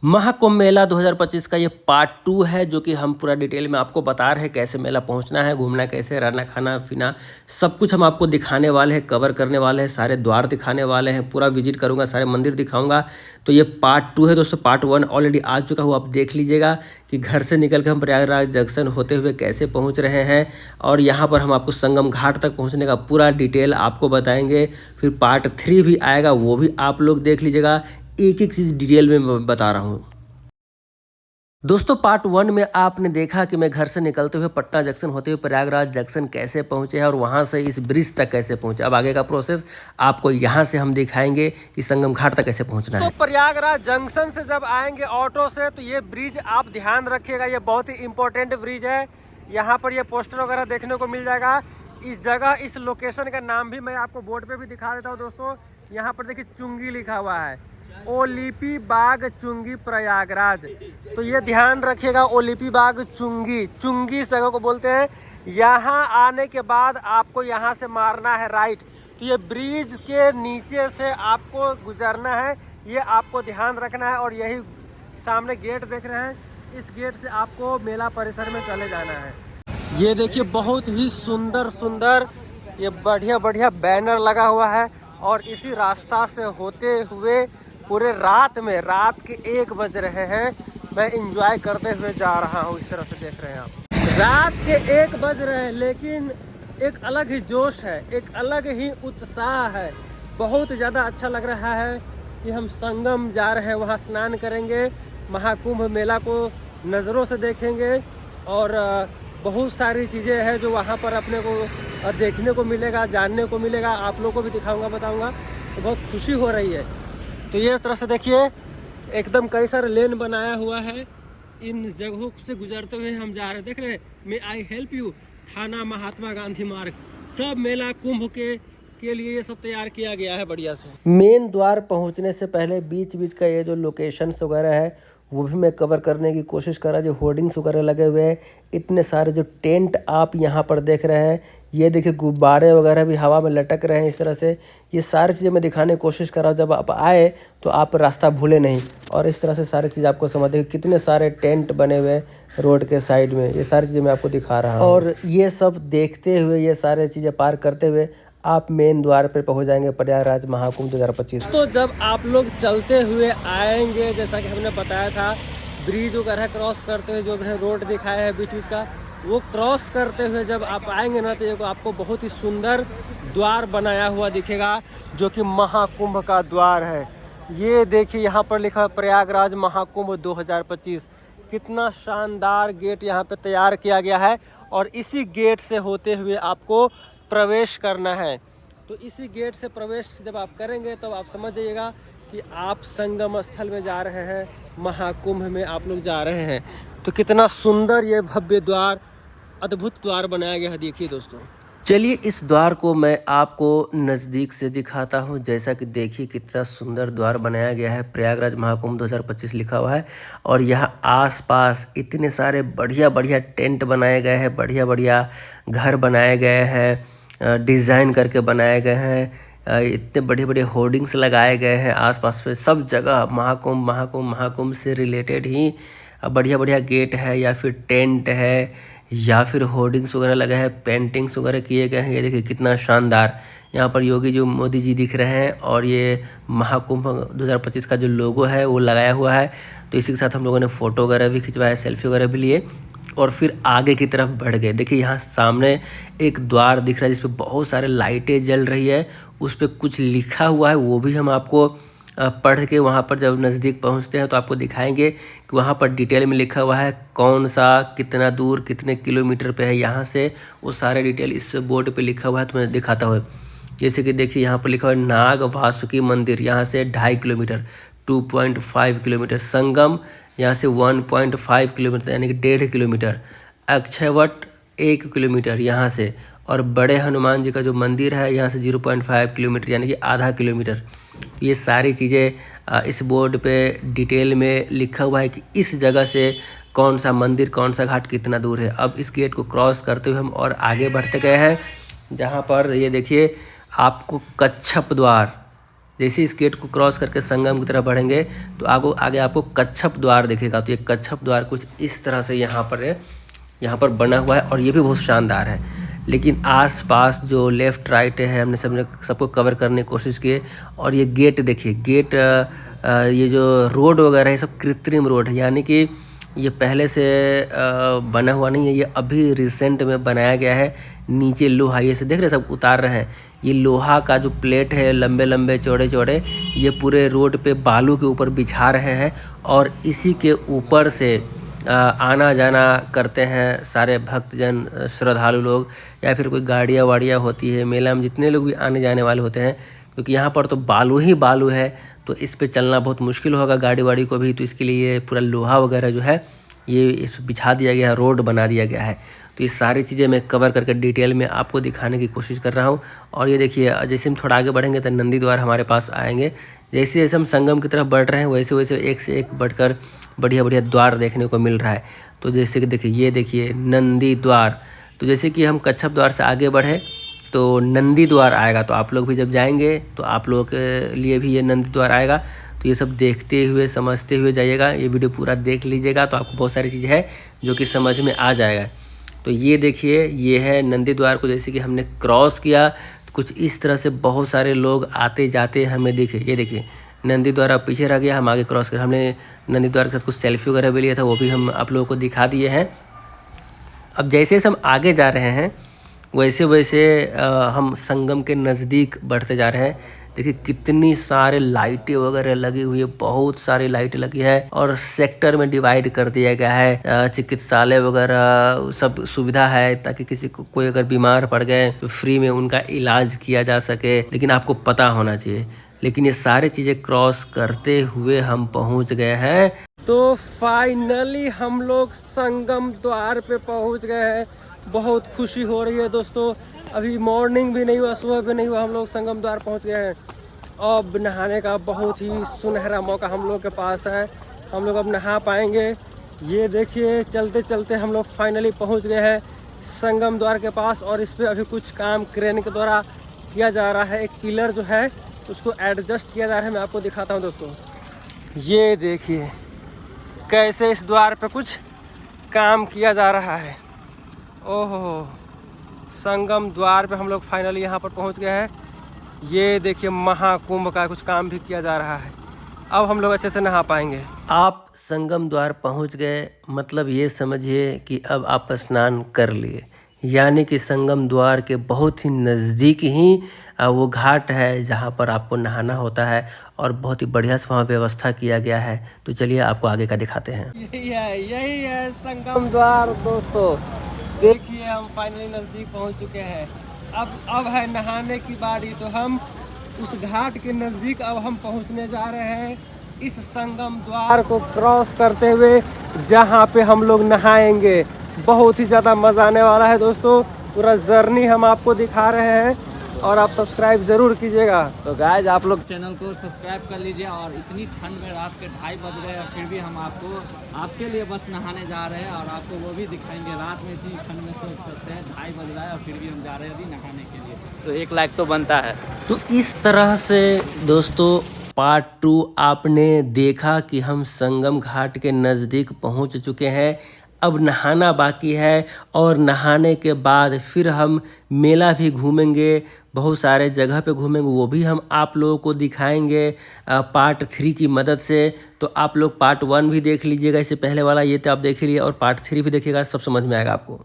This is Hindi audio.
महाकुंभ मेला 2025 का ये पार्ट 2 है जो कि हम पूरा डिटेल में आपको बता रहे हैं कैसे मेला पहुंचना है, घूमना कैसे, रहना खाना पीना सब कुछ हम आपको दिखाने वाले हैं, कवर करने वाले हैं, सारे द्वार दिखाने वाले हैं, पूरा विजिट करूंगा, सारे मंदिर दिखाऊंगा। तो ये पार्ट 2 है दोस्तों। पार्ट 1 ऑलरेडी आ चुका हूँ, आप देख लीजिएगा कि घर से निकल कर हम प्रयागराज जंक्शन होते हुए कैसे पहुँच रहे हैं और यहाँ पर हम आपको संगम घाट तक पहुँचने का पूरा डिटेल आपको बताएँगे। फिर पार्ट 3 भी आएगा, वो भी आप लोग देख लीजिएगा, एक एक चीज़ डिटेल में बता रहा हूँ। दोस्तों पार्ट 1 में आपने देखा कि मैं घर से निकलते हुए पटना जंक्शन होते हुए प्रयागराज जंक्शन कैसे पहुंचे हैं और वहां से इस ब्रिज तक कैसे पहुंचे। अब आगे का प्रोसेस आपको यहां से हम दिखाएंगे कि संगम घाट तक कैसे पहुंचना है। तो प्रयागराज जंक्शन से जब आएंगे ऑटो से तो ये ब्रिज आप ध्यान रखिएगा, ये बहुत ही इंपॉर्टेंट ब्रिज है। यहाँ पर ये पोस्टर वगैरह देखने को मिल जाएगा। इस जगह इस लोकेशन का नाम भी मैं आपको बोर्ड पे भी दिखा देता हूँ दोस्तों। यहाँ पर देखिए चुंगी लिखा हुआ है, ओलिपी बाग चुंगी प्रयागराज। तो ये ध्यान रखिएगा, ओलिपी बाग चुंगी, चुंगी इस जगह को बोलते हैं। यहाँ आने के बाद आपको यहाँ से मारना है राइट। तो ये ब्रिज के नीचे से आपको गुजरना है, ये आपको ध्यान रखना है। और यही सामने गेट देख रहे हैं, इस गेट से आपको मेला परिसर में चले जाना है। ये देखिए बहुत ही सुंदर सुंदर ये बढ़िया बढ़िया बैनर लगा हुआ है और इसी रास्ता से होते हुए पूरे रात के 1 बज रहे हैं, मैं इंजॉय करते हुए जा रहा हूँ। इस तरह से देख रहे हैं आप, रात के 1 बज रहे हैं लेकिन एक अलग ही जोश है, एक अलग ही उत्साह है। बहुत ज़्यादा अच्छा लग रहा है कि हम संगम जा रहे हैं, वहाँ स्नान करेंगे, महाकुंभ मेला को नज़रों से देखेंगे और बहुत सारी चीज़ें हैं जो वहाँ पर अपने को देखने को मिलेगा, जानने को मिलेगा। आप लोगों को भी दिखाऊंगा, बताऊंगा। तो बहुत खुशी हो रही है। तो ये तरह से देखिए एकदम कई सारे लेन बनाया हुआ है, इन जगहों से गुजरते हुए हम जा रहे हैं। देख रहे हैं, मे आई हेल्प यू, थाना महात्मा गांधी मार्ग, सब मेला कुंभ के लिए ये सब तैयार किया गया है बढ़िया से। मेन द्वार पहुंचने से पहले बीच बीच का ये जो लोकेशंस वगैरह है वो भी मैं कवर करने की कोशिश कर रहा। जो होर्डिंग्स वगैरह लगे हुए हैं, इतने सारे जो टेंट आप यहाँ पर देख रहे हैं, ये देखिए गुब्बारे वगैरह भी हवा में लटक रहे हैं इस तरह से। ये सारी चीज़ें मैं दिखाने की कोशिश कर रहा हूँ। जब आप आए तो आप रास्ता भूले नहीं और इस तरह से सारी चीज़ आपको समझ देखिए कितने सारे टेंट बने हुए हैं रोड के साइड में। ये सारी चीज़ें मैं आपको दिखा रहा हूँ और ये सब देखते हुए, ये सारी चीज़ें पार करते हुए आप मेन द्वार पर पहुंच जाएंगे प्रयागराज महाकुंभ 2025। तो जब आप लोग चलते हुए आएंगे, जैसा कि हमने बताया था, ब्रिज वगैरह क्रॉस करते हुए जो रोड दिखाया है बीच बीच का, वो क्रॉस करते हुए जब आप आएंगे ना तो ये आपको बहुत ही सुंदर द्वार बनाया हुआ दिखेगा जो कि महाकुंभ का द्वार है। ये देखिए यहाँ पर लिखा है प्रयागराज महाकुंभ 2025। कितना शानदार गेट यहाँ पे तैयार किया गया है और इसी गेट से होते हुए आपको प्रवेश करना है। तो इसी गेट से प्रवेश जब आप करेंगे तब आप समझ जाइएगा कि आप संगम स्थल में जा रहे हैं, महाकुंभ में आप लोग जा रहे हैं। तो कितना सुंदर ये भव्य द्वार, अद्भुत द्वार बनाया गया है। देखिए दोस्तों, चलिए इस द्वार को मैं आपको नज़दीक से दिखाता हूं। जैसा कि देखिए कितना सुंदर द्वार बनाया गया है, प्रयागराज महाकुंभ 2025 लिखा हुआ है और यहाँ आसपास इतने सारे बढ़िया बढ़िया टेंट बनाए गए हैं, बढ़िया बढ़िया घर बनाए गए हैं, डिज़ाइन करके बनाए गए हैं, इतने बड़े बड़े होर्डिंग्स लगाए गए हैं आसपास में। सब जगह महाकुंभ महाकुंभ महाकुंभ से रिलेटेड ही बढ़िया बढ़िया गेट है या फिर टेंट है या फिर होर्डिंग्स वगैरह लगे हैं, पेंटिंग्स वगैरह किए गए हैं। ये देखिए कितना शानदार। यहाँ पर योगी जो मोदी जी दिख रहे हैं और ये महाकुंभ 2025 का जो लोगो है वो लगाया हुआ है। तो इसी के साथ हम लोगों ने फ़ोटो वगैरह भी खिंचवाया, सेल्फी वगैरह भी लिए और फिर आगे की तरफ बढ़ गए। देखिए यहाँ सामने एक द्वार दिख रहा है जिस पर बहुत सारे लाइटें जल रही है, उस पर कुछ लिखा हुआ है, वो भी हम आपको पढ़ के वहाँ पर जब नज़दीक पहुँचते हैं तो आपको दिखाएंगे कि वहाँ पर डिटेल में लिखा हुआ है कौन सा कितना दूर कितने किलोमीटर पे है यहाँ से। वो सारे डिटेल इस बोर्ड पे लिखा हुआ है, तो मैं दिखाता हूँ। जैसे कि देखिए यहाँ पर लिखा हुआ है नाग वासुकी मंदिर, यहाँ से 2.5 किलोमीटर, 2.5 किलोमीटर। संगम यहाँ से 1.5 किलोमीटर यानी कि 1.5 किलोमीटर। अक्षयवट 1 किलोमीटर यहाँ से। और बड़े हनुमान जी का जो मंदिर है यहाँ से 0.5 किलोमीटर यानी कि आधा किलोमीटर। ये सारी चीज़ें इस बोर्ड पे डिटेल में लिखा हुआ है कि इस जगह से कौन सा मंदिर कौन सा घाट कितना दूर है। अब इस गेट को क्रॉस करते हुए हम और आगे बढ़ते गए हैं, जहाँ पर ये देखिए आपको कच्छप द्वार जैसे इस गेट को क्रॉस करके संगम की तरफ बढ़ेंगे तो आगे आपको कच्छप द्वार दिखेगा। तो ये कच्छप द्वार कुछ इस तरह से यहाँ पर बना हुआ है और ये भी बहुत शानदार है। लेकिन आसपास जो लेफ़्ट राइट है हमने सबको कवर करने की कोशिश की। और ये गेट देखिए, गेट ये जो रोड वगैरह है सब कृत्रिम रोड है, यानी कि ये पहले से बना हुआ नहीं है, ये अभी रिसेंट में बनाया गया है। नीचे लोहा, ये से देख रहे सब उतार रहे हैं, ये लोहा का जो प्लेट है लंबे लंबे चौड़े चौड़े, ये पूरे रोड पे बालू के ऊपर बिछा रहे हैं और इसी के ऊपर से आना जाना करते हैं सारे भक्तजन, श्रद्धालु लोग, या फिर कोई गाड़ियाँ वाड़ियाँ होती है मेला में, जितने लोग भी आने जाने वाले होते हैं। क्योंकि यहाँ पर तो बालू ही बालू है, तो इस पे चलना बहुत मुश्किल होगा गाड़ी वाड़ी को भी। तो इसके लिए पूरा लोहा वगैरह जो है ये इस बिछा दिया गया है, रोड बना दिया गया है। तो ये सारी चीज़ें मैं कवर करके डिटेल में आपको दिखाने की कोशिश कर रहा हूँ। और ये देखिए, जैसे हम थोड़ा आगे बढ़ेंगे तो नंदी द्वार हमारे पास आएंगे। जैसे जैसे हम संगम की तरफ बढ़ रहे हैं वैसे वैसे एक से एक बढ़कर बढ़िया बढ़िया द्वार देखने को मिल रहा है। तो जैसे कि देखिए, ये देखिए नंदी द्वार। तो जैसे कि हम कच्छप द्वार से आगे बढ़े तो नंदी द्वार आएगा, तो आप लोग भी जब जाएंगे तो आप लोगों के लिए भी ये नंदी द्वार आएगा। तो ये सब देखते हुए समझते हुए जाइएगा, ये वीडियो पूरा देख लीजिएगा तो आपको बहुत सारी चीज़ है जो कि समझ में आ जाएगा। तो ये देखिए, ये है नंदी द्वार को जैसे कि हमने क्रॉस किया तो कुछ इस तरह से बहुत सारे लोग आते जाते हमें दिखे। ये देखिए नंदी द्वार अब पीछे रह गया, हम आगे क्रॉस कर, हमने नंदी द्वार के साथ कुछ सेल्फी वगैरह भी लिया था, वो भी हम आप लोगों को दिखा दिए हैं। अब जैसे जैसे हम आगे जा रहे हैं वैसे वैसे हम संगम के नज़दीक बढ़ते जा रहे हैं। देखिए कितनी सारे लाइटें वगैरह लगी हुई है, बहुत सारी लाइटें लगी है और सेक्टर में डिवाइड कर दिया गया है। चिकित्सालय वगैरह सब सुविधा है ताकि किसी को कोई अगर बीमार पड़ गए तो फ्री में उनका इलाज किया जा सके। लेकिन आपको पता होना चाहिए, लेकिन ये सारी चीज़ें क्रॉस करते हुए हम पहुँच गए हैं। तो फाइनली हम लोग संगम द्वार पे पहुँच गए हैं। बहुत खुशी हो रही है दोस्तों, अभी मॉर्निंग भी नहीं हुआ, सुबह भी नहीं हुआ, हम लोग संगम द्वार पहुंच गए हैं। अब नहाने का बहुत ही सुनहरा मौका हम लोग के पास है, हम लोग अब नहा पाएंगे। ये देखिए चलते चलते हम लोग फाइनली पहुंच गए हैं संगम द्वार के पास। और इस पर अभी कुछ काम क्रेन के द्वारा किया जा रहा है, एक पिलर जो है उसको एडजस्ट किया जा रहा है। मैं आपको दिखाता हूँ दोस्तों, ये देखिए कैसे इस द्वार पे कुछ काम किया जा रहा है। ओहो, संगम द्वार पे हम लोग फाइनली यहाँ पर पहुँच गए हैं। ये देखिए महाकुंभ का कुछ काम भी किया जा रहा है, अब हम लोग अच्छे से नहा पाएंगे। आप संगम द्वार पहुँच गए, मतलब ये समझिए कि अब आप स्नान कर लिए, यानी कि संगम द्वार के बहुत ही नज़दीक ही वो घाट है जहाँ पर आपको नहाना होता है और बहुत ही बढ़िया से वहाँ व्यवस्था किया गया है। तो चलिए आपको आगे का दिखाते हैं। यही है संगम द्वार दोस्तों। देखिए हम फाइनली नज़दीक पहुंच चुके हैं। अब है नहाने की बारी। तो हम उस घाट के नज़दीक अब हम पहुंचने जा रहे हैं, इस संगम द्वार को क्रॉस करते हुए जहां पे हम लोग नहाएंगे। बहुत ही ज़्यादा मज़ा आने वाला है दोस्तों, पूरा जर्नी हम आपको दिखा रहे हैं और आप सब्सक्राइब ज़रूर कीजिएगा। तो गाइज आप लोग चैनल को सब्सक्राइब कर लीजिए। और इतनी ठंड में रात के 2:30 बज गए और फिर भी हम आपके लिए बस नहाने जा रहे हैं और आपको वो भी दिखाएंगे। रात में इतनी ठंड में सोच सकते हैं, 2:30 बज रहा है और फिर भी हम जा रहे हैं अभी नहाने के लिए, तो 1 लाइक तो बनता है। तो इस तरह से दोस्तों पार्ट 2 आपने देखा कि हम संगम घाट के नज़दीक पहुंच चुके हैं। अब नहाना बाकी है और नहाने के बाद फिर हम मेला भी घूमेंगे, बहुत सारे जगह पे घूमेंगे, वो भी हम आप लोगों को दिखाएंगे पार्ट 3 की मदद से। तो आप लोग पार्ट 1 भी देख लीजिएगा, इससे पहले वाला ये तो आप देख लीजिए और पार्ट 3 भी देखिएगा, सब समझ में आएगा आपको।